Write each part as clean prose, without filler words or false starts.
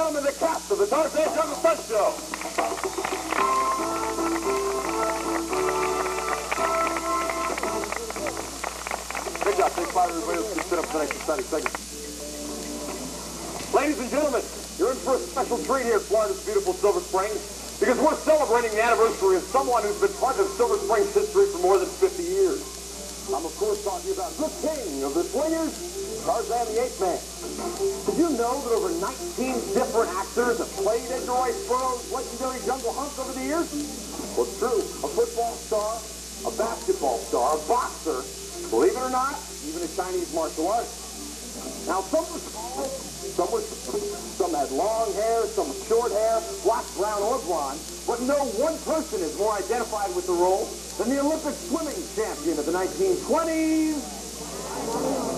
gentlemen, the cast of the Tarzan Show. Great job. Take 5, everybody. Let's sit up for the next exciting segment. Ladies and gentlemen, you're in for a special treat here at Florida's beautiful Silver Springs, because we're celebrating the anniversary of someone who's been part of Silver Springs history for more than 50 years. I'm, of course, talking about the king of the swingers, Tarzan the Ape Man. Did you know that over 19 different actors have played Edgar Rice Burroughs' legendary jungle hunk over the years? Well, it's true. A football star, a basketball star, a boxer, believe it or not, even a Chinese martial artist. Now, some were tall, some had long hair, some with short hair, black, brown, or blonde, but no one person is more identified with the role than the Olympic swimming champion of the 1920s,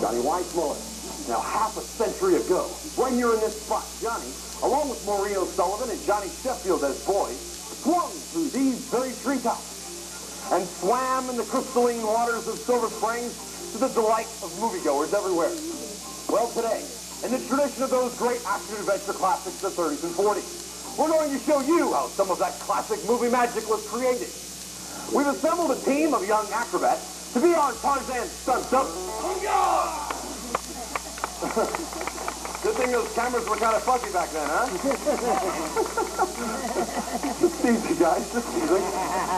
Johnny Weissmuller. Now, half a century ago, right here in this spot, Johnny, along with Maureen O'Sullivan and Johnny Sheffield as boys, swung through these very treetops and swam in the crystalline waters of Silver Springs to the delight of moviegoers everywhere. Well, today, in the tradition of those great action-adventure classics of the 30s and 40s, we're going to show you how some of that classic movie magic was created. We've assembled a team of young acrobats to be our Tarzan stunt double. Good thing those cameras were kind of fuzzy back then, huh? Just easy, guys. Just easy.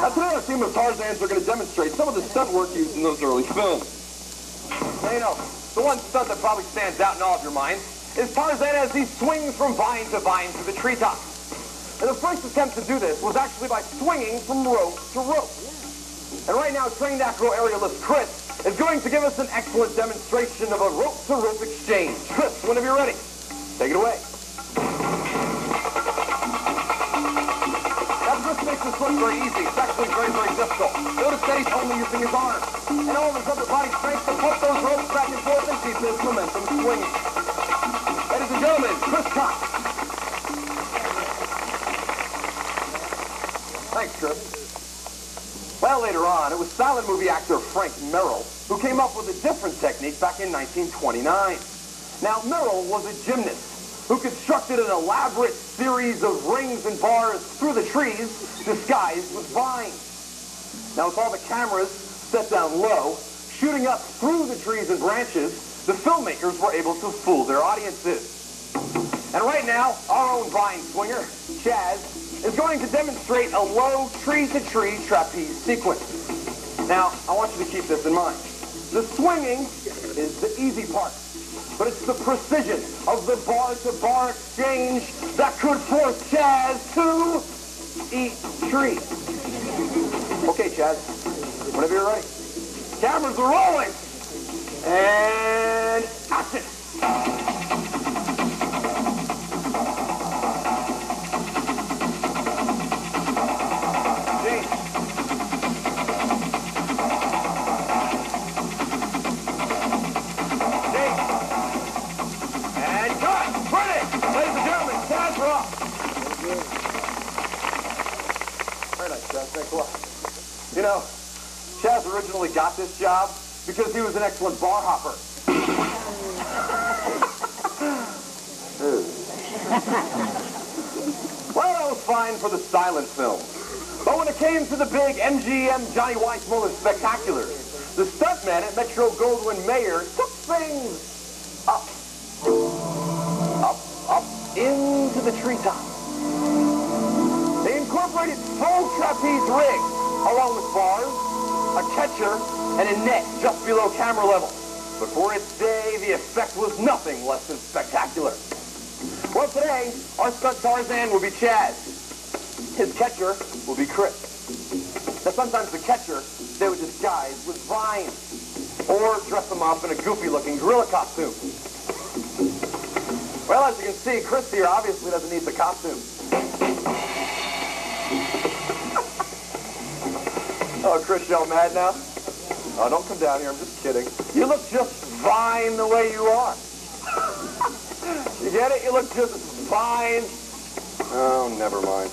Now, today our team of Tarzans are going to demonstrate some of the stunt work used in those early films. Now, you know, the one stunt that probably stands out in all of your minds is Tarzan as he swings from vine to vine through the treetops. And the first attempt to do this was actually by swinging from rope to rope. And right now, trained acro aerialist Chris is going to give us an excellent demonstration of a rope-to-rope exchange. Chris, whenever you're ready, take it away. That Chris makes this look very easy. It's actually very, very difficult. Notice that he's only using his arms and all of his upper body strength to pump those ropes back and forth and keep his momentum swinging. Ladies and gentlemen, Chris Cox. Thanks, Chris. Well, later on, it was silent movie actor Frank Merrill who came up with a different technique back in 1929. Now, Merrill was a gymnast who constructed an elaborate series of rings and bars through the trees disguised with vines. Now, with all the cameras set down low, shooting up through the trees and branches, the filmmakers were able to fool their audiences. And right now, our own vine swinger, Chaz, is going to demonstrate a low tree-to-tree trapeze sequence. Now, I want you to keep this in mind. The swinging is the easy part, but it's the precision of the bar-to-bar exchange that could force Chaz to eat tree. Okay, Chaz, whenever you're ready. Cameras are rolling, and action! You know, Chaz originally got this job because he was an excellent bar hopper. Well, that was fine for the silent film. But when it came to the big MGM Johnny Weissmuller spectaculars, the stuntman at Metro-Goldwyn-Mayer took things up, into the treetops. They incorporated full trapeze rigs, along with bars, a catcher, and a net just below camera level. But for its day, the effect was nothing less than spectacular. Well, today, our stunt Tarzan will be Chaz. His catcher will be Chris. Now, sometimes the catcher, they would disguise with vines, or dress them up in a goofy-looking gorilla costume. Well, as you can see, Chris here obviously doesn't need the costume. Oh, Chris, you all mad now? Oh, don't come down here. I'm just kidding. You look just fine the way you are. You get it? You look just fine. Oh, never mind.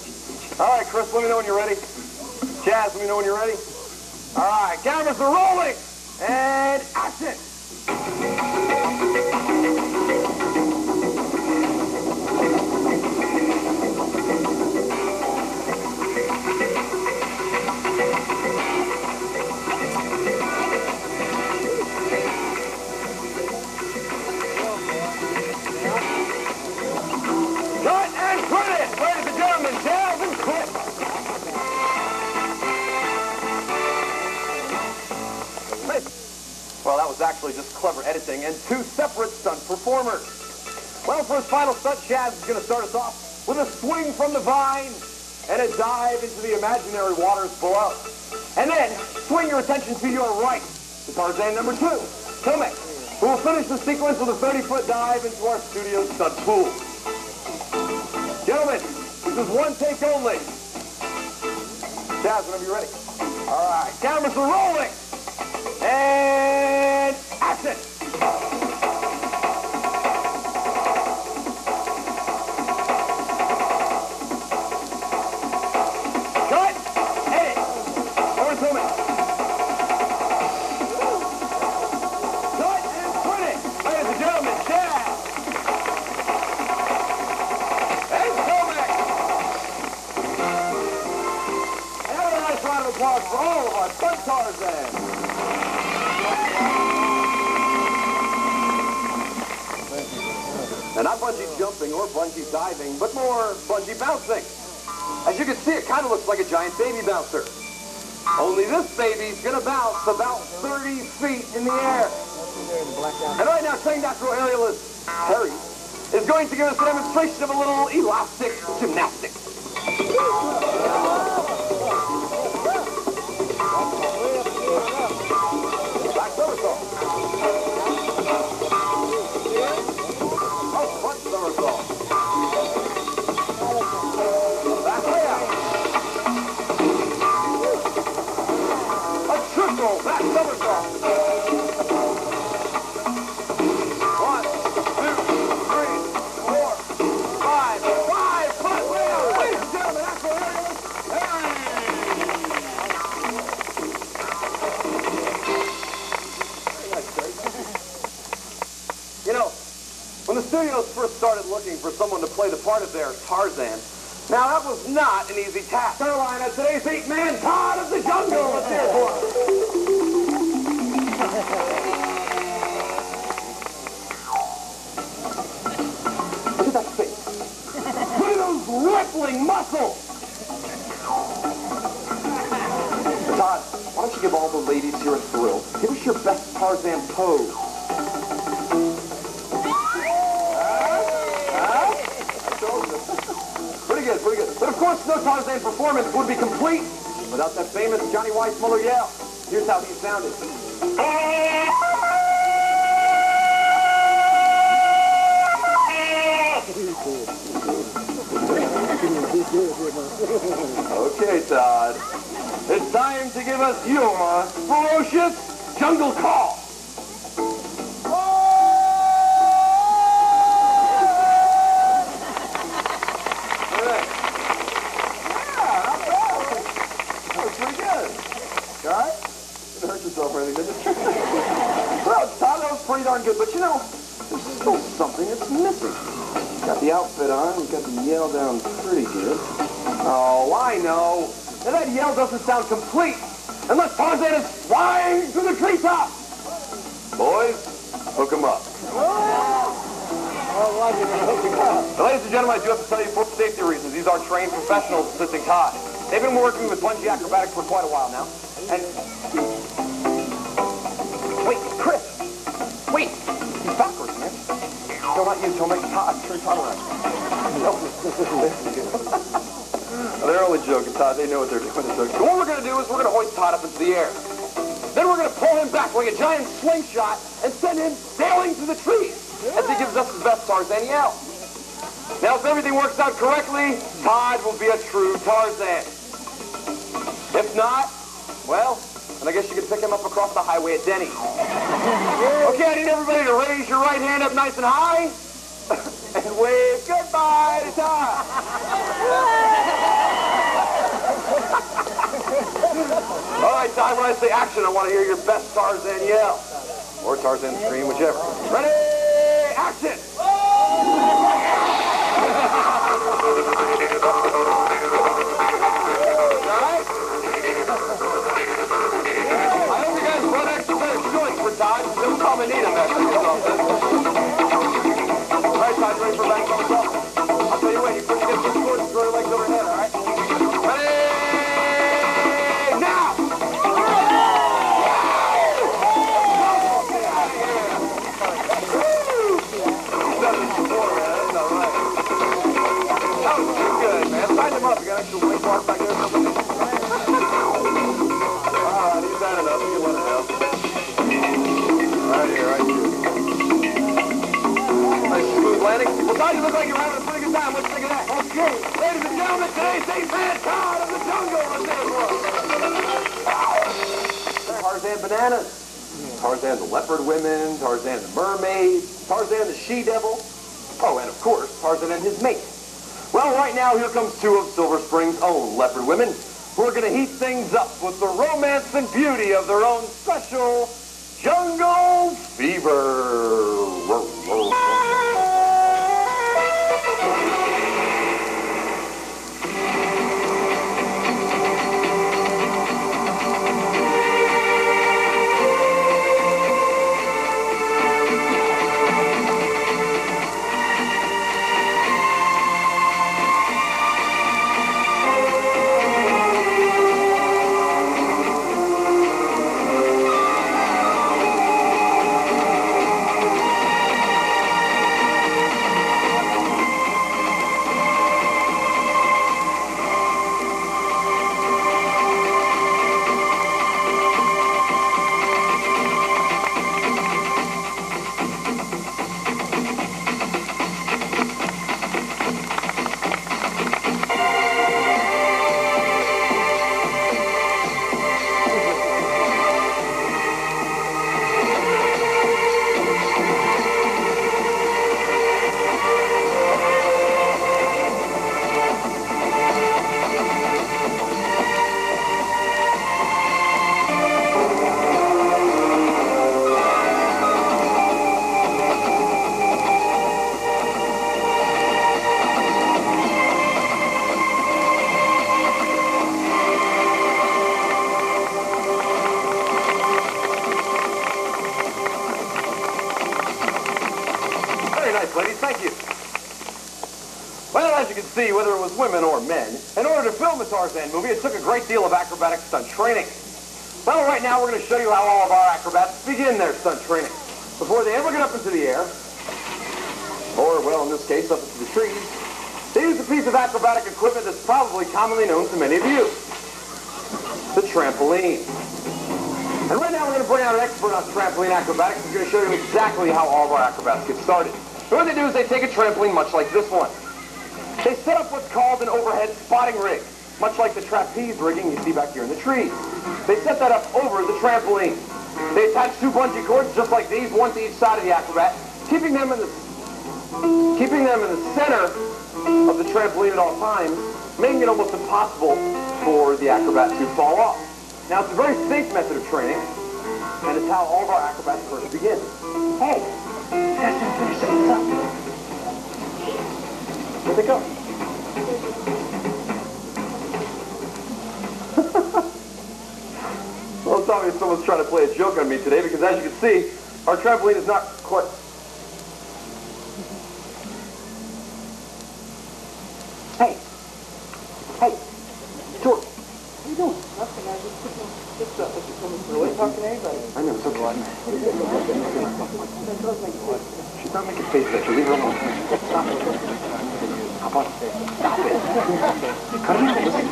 All right, Chris, let me know when you're ready. Chaz, let me know when you're ready. All right, cameras are rolling. And action. editing, and 2 separate stunt performers. Well, for his final stunt, Chaz is going to start us off with a swing from the vine and a dive into the imaginary waters below. And then, swing your attention to your right to Tarzan number 2, Tomek, who will finish the sequence with a 30-foot dive into our studio stunt pool. Gentlemen, this is one take only. Chaz, whenever you're ready. All right, cameras are rolling. And action! Cut! Edit! Over to me. Cut and print it! Ladies and gentlemen, Chaz! And Tomek! And a nice round of applause for all of our stunt Tarzan! And not bungee jumping or bungee diving, but more bungee bouncing. As you can see, it kind of looks like a giant baby bouncer. Only this baby's going to bounce about 30 feet in the air. And right now, trained acro aerialist Harry is going to give us a demonstration of a little elastic gymnastics. Back somersault. Front somersault. Back layout. A triple back somersault. 1, 2, 3, 4, 5. 5 front layout. Ladies and gentlemen, acro aerialist Harry. Very nice, Harry. You know, when the studios first started looking for someone to play the part of their Tarzan, now that was not an easy task. Caroline, as today's 8-man Todd of the Jungle. Let's hear it for him. Look at that face. Look at those rippling muscles. Todd, why don't you give all the ladies here a thrill? Give us your best Tarzan pose. Pretty good. But of course, no Tarzan performance would be complete without that famous Johnny Weissmuller yell. Here's how he sounded. Okay, Todd. It's time to give us your ferocious jungle call. Well, Todd, that was pretty darn good, but you know, there's still something that's missing. Got the outfit on, we got the yell down pretty good. Oh, I know. Now that yell doesn't sound complete unless Tarzan is flying through the treetops. Boys, hook 'em up. Ladies and gentlemen, I do have to tell you, for safety reasons, these are trained professionals assisting Todd. They've been working with bungee acrobatics for quite a while now. And wait, Chris! Wait! He's backwards, man. No, not you, Tomek. Todd. Turn Todd around. No. They're only joking, Todd. They know what they're doing. So what we're going to do is we're going to hoist Todd up into the air. Then we're going to pull him back like a giant slingshot and send him sailing through the trees as he gives us his best Tarzan yell. Now, if everything works out correctly, Todd will be a true Tarzan. If not, well, and I guess you could pick him up across the highway at Denny's. Okay, I need everybody to raise your right hand up nice and high and wave goodbye to Todd. All right, Todd, when I say action, I want to hear your best Tarzan yell. Or Tarzan scream, whichever. Ready, action! Todd, don't call me Nita back to yourself. All right, Todd, you ready for back somersault? I'll tell you what, you first get your swords and throw your legs overhead, all right? Ready? Now! Get out of here! outside, you look like you're having a pretty good time. What do you think of that? Okay. Ladies and gentlemen, today's eight-man Todd of the jungle. Let's get it for us. Tarzan Bananas. Tarzan the Leopard Women. Tarzan the Mermaid. Tarzan the She-Devil. Oh, and of course, Tarzan and his mate. Well, right now, here comes two of Silver Spring's own Leopard Women, who are going to heat things up with the romance and beauty of their own special Jungle Fever. Ladies, thank you. Well, as you can see, whether it was women or men, in order to film a Tarzan movie, it took a great deal of acrobatic stunt training. Well, right now we're going to show you how all of our acrobats begin their stunt training. Before they ever get up into the air, or, well, in this case, up into the trees, they use a piece of acrobatic equipment that's probably commonly known to many of you, the trampoline. And right now we're going to bring out an expert on trampoline acrobatics who's going to show you exactly how all of our acrobats get started. So what they do is they take a trampoline much like this one. They set up what's called an overhead spotting rig, much like the trapeze rigging you see back here in the trees. They set that up over the trampoline. They attach two bungee cords just like these, one to each side of the acrobat, keeping them in the center of the trampoline at all times, making it almost impossible for the acrobat to fall off. Now, it's a very safe method of training, and it's how all of our acrobats first begin. Hey, finish things up. Where'd they go? Well, it's obvious someone's trying to play a joke on me today, because as you can see, our trampoline is not quite... Hey, George. What are you doing? Nothing. I just really talking to anybody. I know, it's okay. She's not making face at you. Leave her alone. How about stop it? Cut it out. Listen.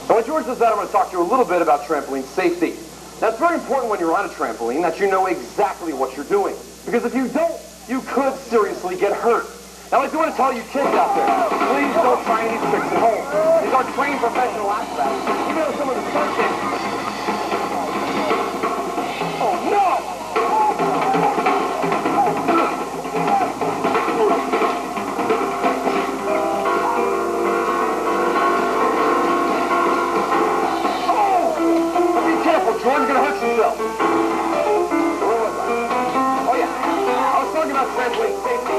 And when George does that, I'm going to talk to you a little bit about trampoline safety. Now, it's very important when you're on a trampoline that you know exactly what you're doing. Because if you don't, you could seriously get hurt. Now, I do want to tell you kids out there, please don't try any tricks at home. These are trained professional acrobats. Even though some of the stunt kids... Oh, no! Oh! Be careful, George. You're going to hurt yourself. Where was I? Oh, yeah. I was talking about trampoline safety.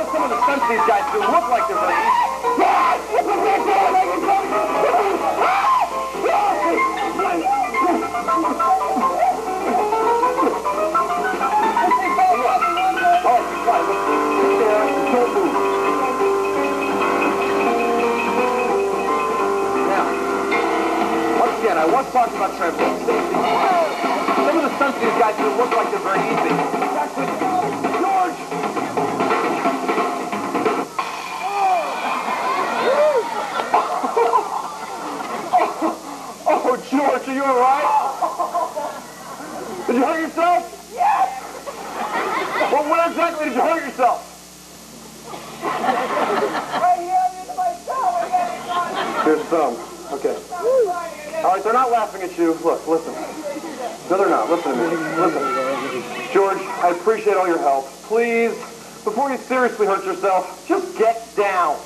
Some of the stunts these guys do look like they're very easy. Now, once again, I was talking about trampoline safety. Some of the stunts these guys do look like they're very easy. George! Oh, George, are you all right? Did you hurt yourself? All right, they're not laughing at you. Look, listen. No, they're not. Listen to me. Listen. George, I appreciate all your help. Please, before you seriously hurt yourself, just get down.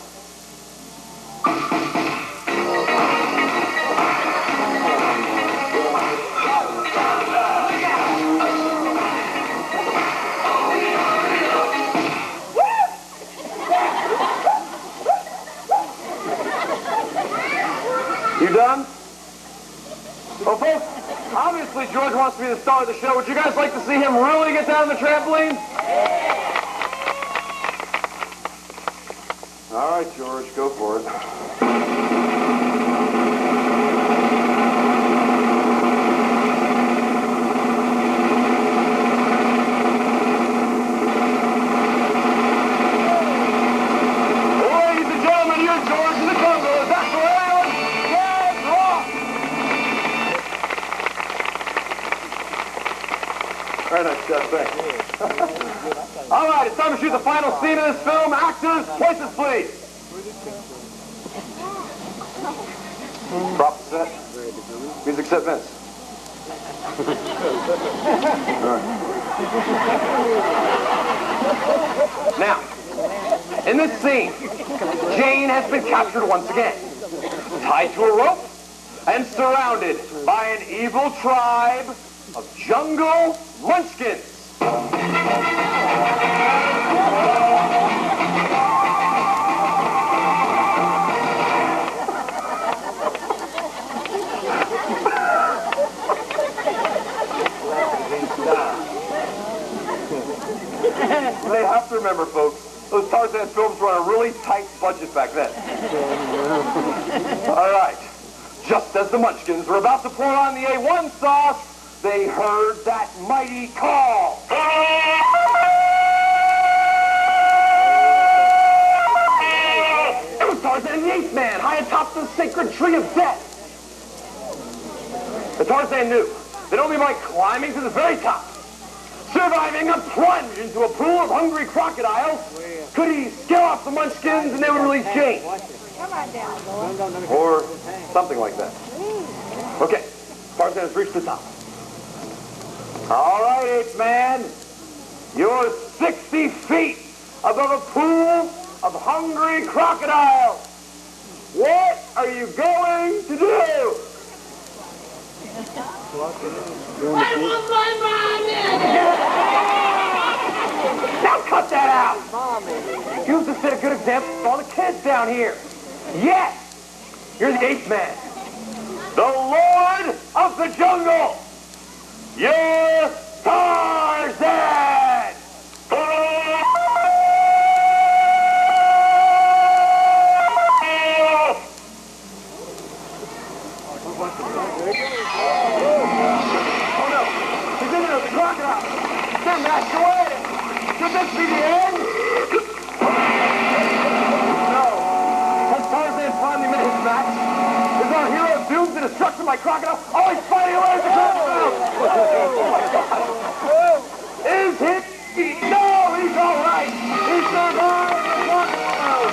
You done? Well, folks, obviously George wants to be the star of the show. Would you guys like to see him really get down on the trampoline? All right, George, go for it. Ladies and gentlemen, here's George in the jungle. Is that correct? Very nice, Jeff. Thanks. All right, it's time to shoot the final scene of this film. Actors, places, please. Prop set. Music set, Vince. All right. Now, in this scene, Jane has been captured once again, tied to a rope, and surrounded by an evil tribe of jungle munchkins. They have to remember, folks, those Tarzan films were on a really tight budget back then. All right. Just as the munchkins were about to pour on the A1 sauce, they heard that mighty call. It was Tarzan the Ape Man, high atop the sacred tree of death. The Tarzan knew that only by climbing to the very top, surviving a plunge into a pool of hungry crocodiles, could he scare off the munchkins and they would release Jane. Or something like that. Okay, Tarzan has reached the top. All right, Ape Man. You're 60 feet above a pool of hungry crocodiles. What are you going to do? I want my mommy! Now cut that out! You have to set a good example for all the kids down here. Yes! You're the Ape Man. The Lord of the Jungle! You're Tarzan! Oh no! He's in there with the crocodile! They're mashed away! Could this be the end? No. Has Tarzan finally met his match? Is our hero doomed to destruction by crocodile? Oh, he's fighting away with the crocodile! Oh my God! Is he? No, he's all right! He survived the crocodile!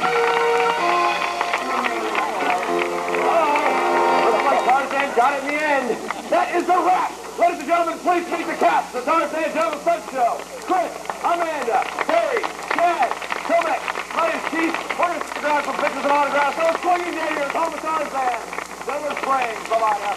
Looks like Tarzan got it in the end. That is a wrap! Ladies and gentlemen, please meet the cast of the Tarzan Show. Chris, Amanda, Terry, Chad, Tomek, my name's Keith. We're going to stick around for pictures and autographs. So swinging day here at home with Tarzan. Silver Springs. Bye-bye now.